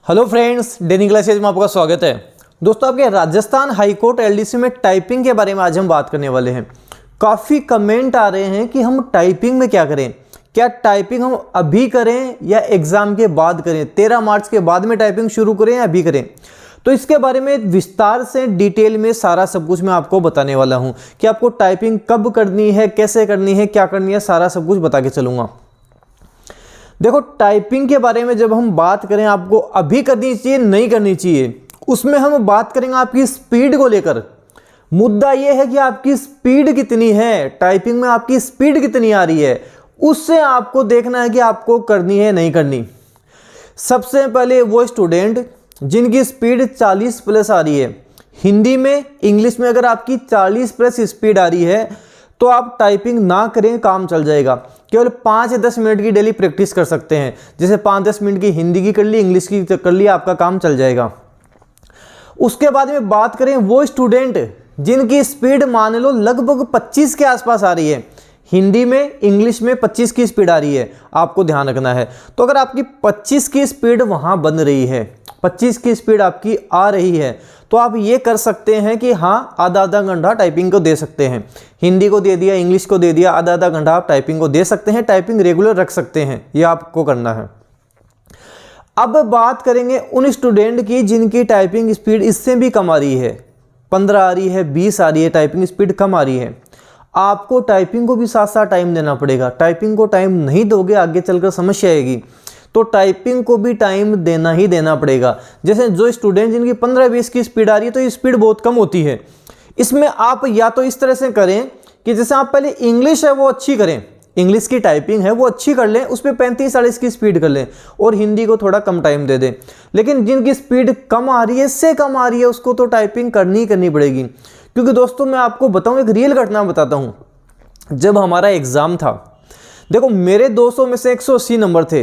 Hello friends, डेनी classes में आपका स्वागत है। दोस्तों, आपके राजस्थान हाईकोर्ट एलडीसी में टाइपिंग के बारे में आज हम बात करने वाले हैं। काफ़ी कमेंट आ रहे हैं कि हम टाइपिंग में क्या करें, क्या टाइपिंग हम अभी करें या एग्ज़ाम के बाद करें, 13 मार्च के बाद में टाइपिंग शुरू करें या अभी करें। तो इसके बारे में विस्तार से डिटेल में सारा सब कुछ मैं आपको बताने वाला हूँ कि आपको टाइपिंग कब करनी है, कैसे करनी है, क्या करनी है, सारा सब कुछ बता के चलूँगा। देखो, टाइपिंग के बारे में जब हम बात करें आपको अभी करनी चाहिए नहीं करनी चाहिए, उसमें हम बात करेंगे आपकी स्पीड को लेकर। मुद्दा यह है कि आपकी स्पीड कितनी है, टाइपिंग में आपकी स्पीड कितनी आ रही है, उससे आपको देखना है कि आपको करनी है नहीं करनी। सबसे पहले वो स्टूडेंट जिनकी स्पीड 40 प्लस आ रही है, हिंदी में इंग्लिश में अगर आपकी 40 प्लस स्पीड आ रही है तो आप टाइपिंग ना करें, काम चल जाएगा। केवल 5 या 10 मिनट की डेली प्रैक्टिस कर सकते हैं। जैसे 5-10 मिनट की हिंदी की कर ली, इंग्लिश की कर ली, आपका काम चल जाएगा। उसके बाद में बात करें वो स्टूडेंट जिनकी स्पीड मान लो लगभग 25 के आसपास आ रही है, हिंदी में इंग्लिश में 25 की स्पीड आ रही है, आपको ध्यान रखना है। तो अगर आपकी 25 की स्पीड वहां बन रही है, 25 की स्पीड आपकी आ रही है, तो आप ये कर सकते हैं कि हाँ, आधा घंटा टाइपिंग को दे सकते हैं। हिंदी को दे दिया, इंग्लिश को दे दिया, आधा घंटा आप टाइपिंग को दे सकते हैं। टाइपिंग रेगुलर रख सकते हैं, ये आपको करना है। अब बात करेंगे उन स्टूडेंट की जिनकी टाइपिंग स्पीड इससे भी कम आ रही है, 15 आ रही है, 20 आ रही है, टाइपिंग स्पीड कम आ रही है। आपको टाइपिंग को भी साथ साथ टाइम देना पड़ेगा। टाइपिंग को टाइम नहीं दोगे आगे चलकर समस्या आएगी, तो टाइपिंग को भी टाइम देना ही देना पड़ेगा। जैसे जो स्टूडेंट जिनकी 15-20 की स्पीड आ रही है, तो ये स्पीड बहुत कम होती है। इसमें आप या तो इस तरह से करें कि जैसे आप पहले इंग्लिश है वो अच्छी करें, इंग्लिश की टाइपिंग है वो अच्छी कर लें, उस पर 35-40 की स्पीड कर लें और हिंदी को थोड़ा कम टाइम दे दें। लेकिन जिनकी स्पीड कम आ रही है, इससे कम आ रही है, उसको तो टाइपिंग करनी पड़ेगी। क्योंकि दोस्तों, मैं आपको बताऊं, एक रियल घटना बताता हूं। जब हमारा एग्जाम था, देखो मेरे 200 में से 180 नंबर थे।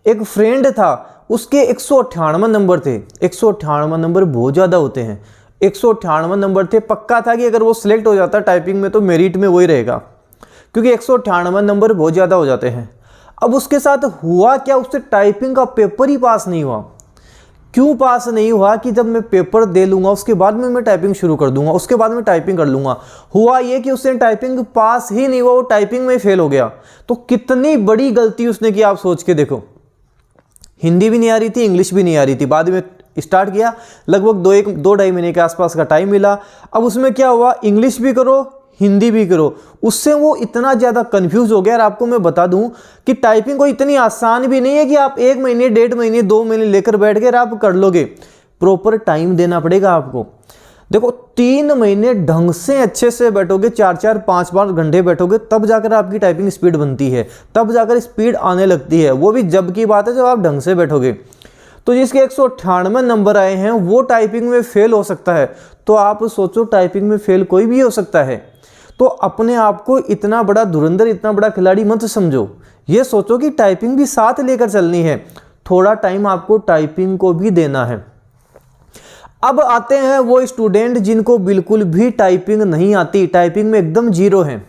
एक फ्रेंड था, उसके 198 नंबर थे। 198 नंबर बहुत ज़्यादा होते हैं। 198 नंबर थे, पक्का था कि अगर वो सिलेक्ट हो जाता टाइपिंग में तो मेरिट में वही रहेगा, क्योंकि 198 नंबर बहुत ज़्यादा हो जाते हैं। अब उसके साथ हुआ क्या, उससे टाइपिंग का पेपर ही पास नहीं हुआ। क्यों पास नहीं हुआ कि जब मैं पेपर दे लूँगा उसके बाद में मैं टाइपिंग शुरू कर दूंगा, उसके बाद में टाइपिंग कर लूँगा। हुआ ये कि उसने टाइपिंग पास ही नहीं हुआ, वो टाइपिंग में फेल हो गया। तो कितनी बड़ी गलती उसने की, आप सोच के देखो। हिंदी भी नहीं आ रही थी, इंग्लिश भी नहीं आ रही थी, बाद में स्टार्ट किया, लगभग 2-2.5 महीने के आसपास का टाइम मिला। अब उसमें क्या हुआ, इंग्लिश भी करो हिंदी भी करो, उससे वो इतना ज़्यादा कंफ्यूज हो गया। और आपको मैं बता दूं कि टाइपिंग को इतनी आसान भी नहीं है कि आप 1 महीने, 1.5 महीने, 2 महीने लेकर बैठ कर आप कर लोगे। प्रॉपर टाइम देना पड़ेगा आपको। देखो, 3 महीने ढंग से अच्छे से बैठोगे, 4-4, 5-5 घंटे बैठोगे, तब जाकर आपकी टाइपिंग स्पीड बनती है, तब जाकर स्पीड आने लगती है। वो भी जब की बात है जब आप ढंग से बैठोगे। तो जिसके 198 नंबर आए हैं वो टाइपिंग में फेल हो सकता है, तो आप सोचो टाइपिंग में फेल कोई भी हो सकता है। तो अपने आप को इतना बड़ा धुरंधर, इतना बड़ा खिलाड़ी मत समझो। ये सोचो कि टाइपिंग भी साथ लेकर चलनी है, थोड़ा टाइम आपको टाइपिंग को भी देना है। अब आते हैं वो स्टूडेंट जिनको बिल्कुल भी टाइपिंग नहीं आती, टाइपिंग में एकदम जीरो है।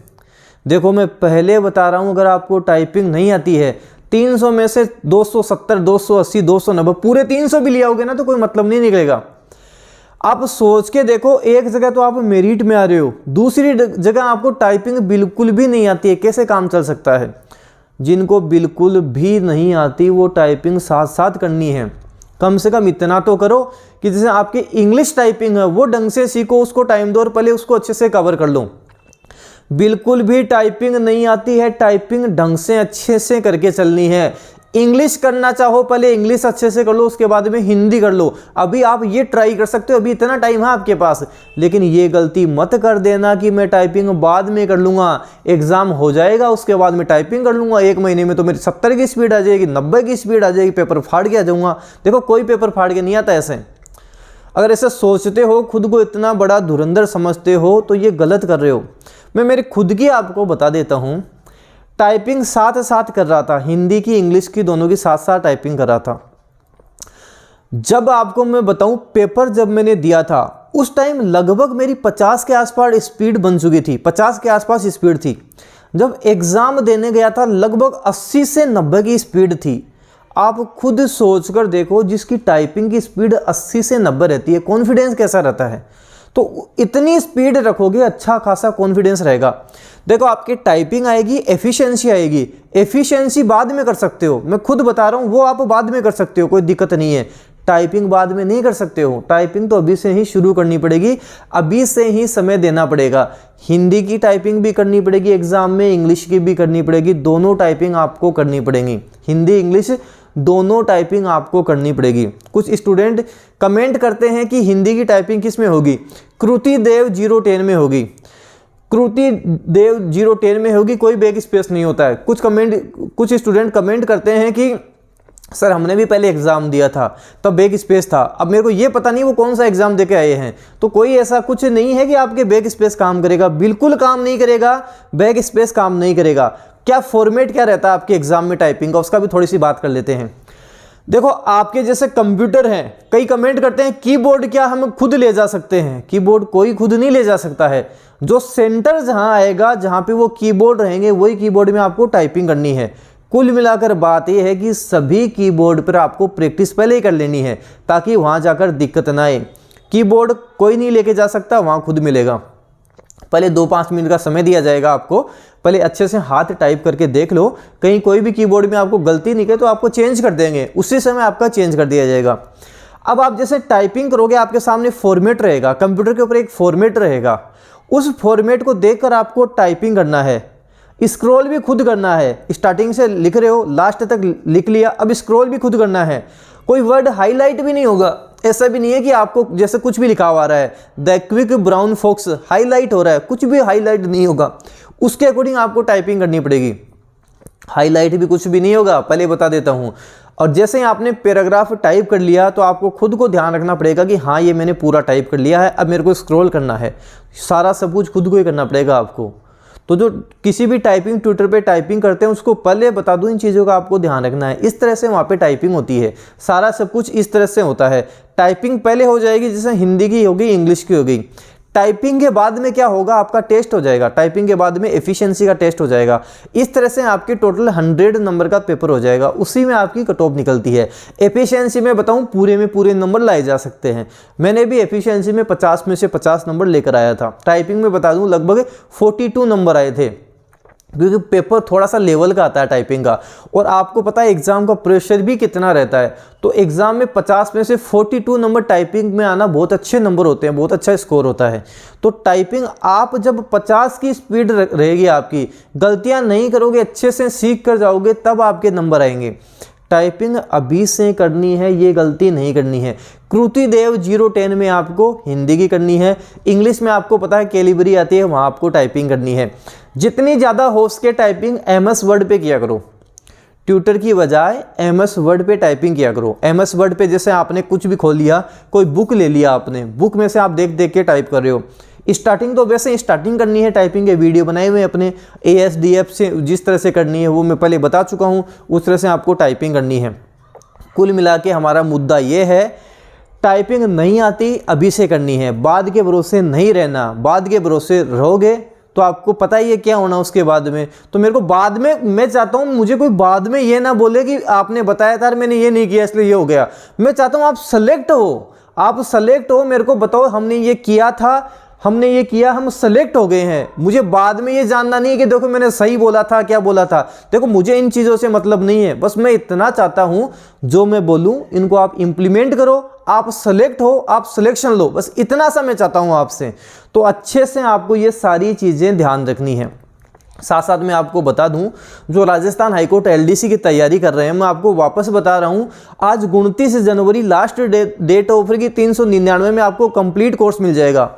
देखो, मैं पहले बता रहा हूं, अगर आपको टाइपिंग नहीं आती है, 300 में से 270, 280, 290, पूरे 300 भी ले आओगे ना तो कोई मतलब नहीं निकलेगा। आप सोच के देखो, एक जगह तो आप मेरिट में आ रहे हो, दूसरी जगह आपको टाइपिंग बिल्कुल भी नहीं आती है, कैसे काम चल सकता है। जिनको बिल्कुल भी नहीं आती वो टाइपिंग साथ साथ करनी है। कम से कम इतना तो करो कि जैसे आपकी इंग्लिश टाइपिंग है वो ढंग से सीखो, उसको टाइम दो और पहले उसको अच्छे से कवर कर लो। बिल्कुल भी टाइपिंग नहीं आती है, टाइपिंग ढंग से अच्छे से करके चलनी है। इंग्लिश करना चाहो पहले इंग्लिश अच्छे से कर लो, उसके बाद में हिंदी कर लो। अभी आप ये ट्राई कर सकते हो, अभी इतना टाइम है आपके पास। लेकिन ये गलती मत कर देना कि मैं टाइपिंग बाद में कर लूँगा, एग्जाम हो जाएगा उसके बाद में टाइपिंग कर लूँगा, 1 महीने में तो मेरी 70 की स्पीड आ जाएगी, 90 की स्पीड आ जाएगी, पेपर फाड़ के आ जाऊँगा। देखो, कोई पेपर फाड़ के नहीं आता ऐसे। अगर ऐसे सोचते हो, खुद को इतना बड़ा धुरंधर समझते हो, तो ये गलत कर रहे हो। मैं मेरी खुद की आपको बता देता हूँ। टाइपिंग साथ साथ कर रहा था, हिंदी की इंग्लिश की दोनों की साथ साथ टाइपिंग कर रहा था। जब आपको मैं बताऊं, पेपर जब मैंने दिया था उस टाइम लगभग मेरी 50 के आसपास स्पीड बन चुकी थी, 50 के आसपास स्पीड थी। जब एग्जाम देने गया था लगभग 80 से 90 की स्पीड थी। आप खुद सोचकर देखो, जिसकी टाइपिंग की स्पीड 80 से 90 रहती है, कॉन्फिडेंस कैसा रहता है। तो इतनी स्पीड रखोगे, अच्छा खासा कॉन्फिडेंस रहेगा। देखो आपकी टाइपिंग आएगी, एफिशिएंसी आएगी। एफिशिएंसी बाद में कर सकते हो, मैं खुद बता रहा हूँ, वो आप बाद में कर सकते हो, कोई दिक्कत नहीं है। टाइपिंग बाद में नहीं कर सकते हो, टाइपिंग तो अभी से ही शुरू करनी पड़ेगी, अभी से ही समय देना पड़ेगा। हिंदी की टाइपिंग भी करनी पड़ेगी एग्जाम में, इंग्लिश की भी करनी पड़ेगी, दोनों टाइपिंग आपको करनी पड़ेगी। हिंदी इंग्लिश दोनों टाइपिंग आपको करनी पड़ेगी। कुछ स्टूडेंट कमेंट करते हैं कि हिंदी की टाइपिंग किस में होगी, कृति देव 010 में होगी। कृति देव 010 में होगी, कोई बैक स्पेस नहीं होता है। कुछ स्टूडेंट कमेंट करते हैं कि सर हमने भी पहले एग्जाम दिया था तब बैक स्पेस था, अब मेरे को ये पता नहीं वो कौन सा एग्जाम देके आए हैं। तो कोई ऐसा कुछ नहीं है कि आपके बैक स्पेस काम करेगा, बिल्कुल काम नहीं करेगा, बैक स्पेस काम नहीं करेगा। क्या फॉर्मेट क्या रहता है आपके एग्जाम में टाइपिंग का, उसका भी थोड़ी सी बात कर लेते हैं। देखो आपके जैसे कंप्यूटर हैं, कई कमेंट करते हैं कीबोर्ड क्या हम खुद ले जा सकते हैं। कीबोर्ड कोई खुद नहीं ले जा सकता है, जो सेंटर जहां आएगा, जहां पे वो कीबोर्ड रहेंगे, वही कीबोर्ड में आपको टाइपिंग करनी है। कुल मिलाकर बात यह है कि सभी कीबोर्ड पर आपको प्रैक्टिस पहले ही कर लेनी है, ताकि वहां जाकर दिक्कत ना आए। कीबोर्ड कोई नहीं लेके जा सकता, वहां खुद मिलेगा। पहले 2-5 मिनट का समय दिया जाएगा आपको, पहले अच्छे से हाथ टाइप करके देख लो, कहीं कोई भी कीबोर्ड में आपको गलती निकले तो आपको चेंज कर देंगे, उसी समय आपका चेंज कर दिया जाएगा। अब आप जैसे टाइपिंग करोगे, आपके सामने फॉर्मेट रहेगा, कंप्यूटर के ऊपर एक फॉर्मेट रहेगा, उस फॉर्मेट को देखकर आपको टाइपिंग करना है। स्क्रॉल भी खुद करना है, स्टार्टिंग से लिख रहे हो लास्ट तक लिख लिया, अब स्क्रॉल भी खुद करना है। कोई वर्ड हाईलाइट भी नहीं होगा, ऐसा भी नहीं है कि आपको जैसे कुछ भी लिखा हुआ रहा है, the quick brown fox highlight हो रहा है, कुछ भी हाईलाइट नहीं होगा, उसके अकॉर्डिंग आपको टाइपिंग करनी पड़ेगी। हाईलाइट भी कुछ भी नहीं होगा, पहले बता देता हूँ। और जैसे ही आपने पैराग्राफ टाइप कर लिया तो आपको खुद को ध्यान रखना पड़ेगा कि हाँ ये मैंने पूरा टाइप कर लिया है, अब मेरे को स्क्रॉल करना है, सारा सब कुछ खुद को ही करना पड़ेगा आपको। तो जो किसी भी टाइपिंग ट्यूटर पे टाइपिंग करते हैं उसको पहले बता दूं, इन चीज़ों का आपको ध्यान रखना है। इस तरह से वहाँ पे टाइपिंग होती है, सारा सब कुछ इस तरह से होता है। टाइपिंग पहले हो जाएगी, जैसे हिंदी की होगी, इंग्लिश की होगी। टाइपिंग के बाद में क्या होगा, आपका टेस्ट हो जाएगा, टाइपिंग के बाद में एफिशिएंसी का टेस्ट हो जाएगा। इस तरह से आपके टोटल 100 नंबर का पेपर हो जाएगा, उसी में आपकी कट ऑफ निकलती है। एफिशिएंसी में बताऊं, पूरे में पूरे नंबर लाए जा सकते हैं। मैंने भी एफिशिएंसी में 50 में से 50 नंबर लेकर आया था। टाइपिंग में बता दूं लगभग 42 नंबर आए थे, क्योंकि पेपर थोड़ा सा लेवल का आता है टाइपिंग का, और आपको पता है एग्जाम का प्रेशर भी कितना रहता है। तो एग्जाम में 50 में से 42 नंबर टाइपिंग में आना बहुत अच्छे नंबर होते हैं, बहुत अच्छा स्कोर होता है। तो टाइपिंग आप जब 50 की स्पीड रहेगी, आपकी गलतियां नहीं करोगे, अच्छे से सीख कर जाओगे, तब आपके नंबर आएंगे। टाइपिंग अभी से करनी है, ये गलती नहीं करनी है। कृति देव 010 में आपको हिंदी की करनी है, इंग्लिश में आपको पता है कैलिबरी आती है, वहाँ आपको टाइपिंग करनी है। जितनी ज़्यादा हो सके टाइपिंग MS वर्ड पे किया करो, ट्यूटर की बजाय MS वर्ड पे टाइपिंग किया करो। MS वर्ड पे जैसे आपने कुछ भी खोल लिया, कोई बुक ले लिया आपने, बुक में से आप देख देख के टाइप कर रहे हो। स्टार्टिंग तो वैसे स्टार्टिंग करनी है टाइपिंग के, वीडियो बनाए हुए अपने ASDF से जिस तरह से करनी है वो मैं पहले बता चुका हूँ, उस तरह से आपको टाइपिंग करनी है। कुल मिला के हमारा मुद्दा ये है, टाइपिंग नहीं आती अभी से करनी है, बाद के भरोसे नहीं रहना। बाद के भरोसे रहोगे तो आपको पता ही है क्या होना उसके बाद में। तो मेरे को बाद में, मैं चाहता हूँ मुझे कोई बाद में ये ना बोले कि आपने बताया था मैंने ये नहीं किया इसलिए ये हो गया। मैं चाहता हूँ आप सेलेक्ट हो, आप सेलेक्ट हो, मेरे को बताओ हमने ये किया था, हमने ये किया, हम सेलेक्ट हो गए हैं। मुझे बाद में ये जानना नहीं है कि देखो मैंने सही बोला था, क्या बोला था। देखो मुझे इन चीज़ों से मतलब नहीं है, बस मैं इतना चाहता हूँ जो मैं बोलूँ इनको आप इम्प्लीमेंट करो, आप सेलेक्ट हो, आप सिलेक्शन लो, बस इतना सा मैं चाहता हूँ आपसे। तो अच्छे से आपको ये सारी चीज़ें ध्यान रखनी है। साथ साथ मैं आपको बता दूं, जो राजस्थान हाईकोर्ट LDC की तैयारी कर रहे हैं, मैं आपको वापस बता रहा हूं, आज 29 जनवरी लास्ट डेट ऑफर की 399 में आपको कंप्लीट कोर्स मिल जाएगा।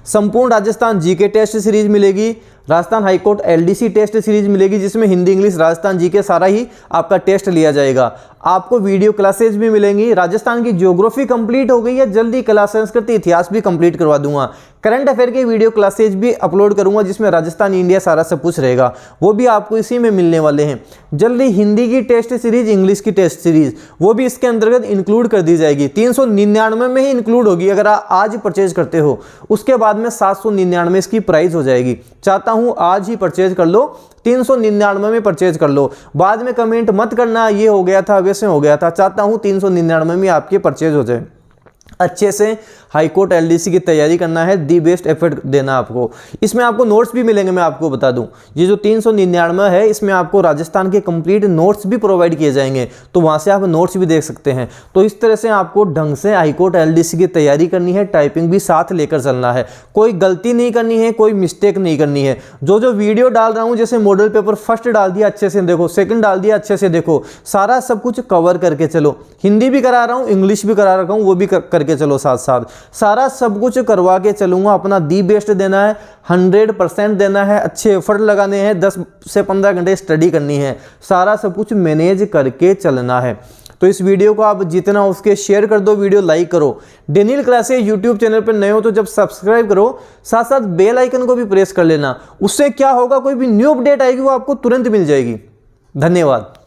संपूर्ण राजस्थान GK टेस्ट सीरीज मिलेगी, Rajasthan high court LDC test series मिलेगी, जिसमें हिंदी इंग्लिश राजस्थान GK सारा ही आपका टेस्ट लिया जाएगा। आपको वीडियो क्लासेज भी मिलेंगी। राजस्थान की ज्योग्राफी कंप्लीट हो गई है, जल्दी कला संस्कृति इतिहास भी कंप्लीट करवा दूंगा। करंट अफेयर के वीडियो क्लासेज भी अपलोड करूंगा, जिसमें राजस्थान इंडिया सारा सब कुछ रहेगा, वो भी आपको इसी में मिलने वाले हैं। जल्दी हिंदी की टेस्ट सीरीज, इंग्लिश की टेस्ट सीरीज, वो भी इसके अंतर्गत इंक्लूड कर दी जाएगी। 399 में ही इंक्लूड होगी अगर आप आज परचेज करते हो, उसके बाद में 799 इसकी प्राइस हो जाएगी। चाहता हूं आज ही परचेज कर लो, 399 में परचेज कर लो। बाद में कमेंट मत करना ये हो गया था वैसे हो गया था। चाहता हूं 399 में आपके परचेज हो जाए। अच्छे से हाई कोर्ट एलडीसी की तैयारी करना है, दी बेस्ट एफर्ट देना आपको। इसमें आपको नोट्स भी मिलेंगे, मैं आपको बता दूं। ये जो 399 है इसमें आपको राजस्थान के कंप्लीट नोट्स भी प्रोवाइड किए जाएंगे, तो वहां से आप नोट्स भी देख सकते हैं। तो इस तरह से आपको ढंग से हाई कोर्ट एलडीसी की तैयारी करनी है, टाइपिंग भी साथ लेकर चलना है। कोई गलती नहीं करनी है, कोई मिस्टेक नहीं करनी है। जो जो वीडियो डाल रहा हूं, जैसे मॉडल पेपर फर्स्ट डाल दिया अच्छे से देखो, सेकंड डाल दिया अच्छे से देखो, सारा सब कुछ कवर करके चलो। हिंदी भी करा रहा हूं, इंग्लिश भी करा रखा हूं, वो भी करके चलो साथ साथ। सारा सब कुछ करवा के चलूंगा। अपना दी बेस्ट देना है, 100% देना है, अच्छे एफर्ट लगाने हैं, 10 से 15 घंटे स्टडी करनी है, सारा सब कुछ मैनेज करके चलना है। तो इस वीडियो को आप जितना उसके शेयर कर दो, वीडियो लाइक करो। डेनियल क्लासेस यूट्यूब चैनल पर नए हो तो जब सब्सक्राइब करो, साथ साथ बेल आइकन को भी प्रेस कर लेना। उससे क्या होगा, कोई भी न्यू अपडेट आएगी वो आपको तुरंत मिल जाएगी। धन्यवाद।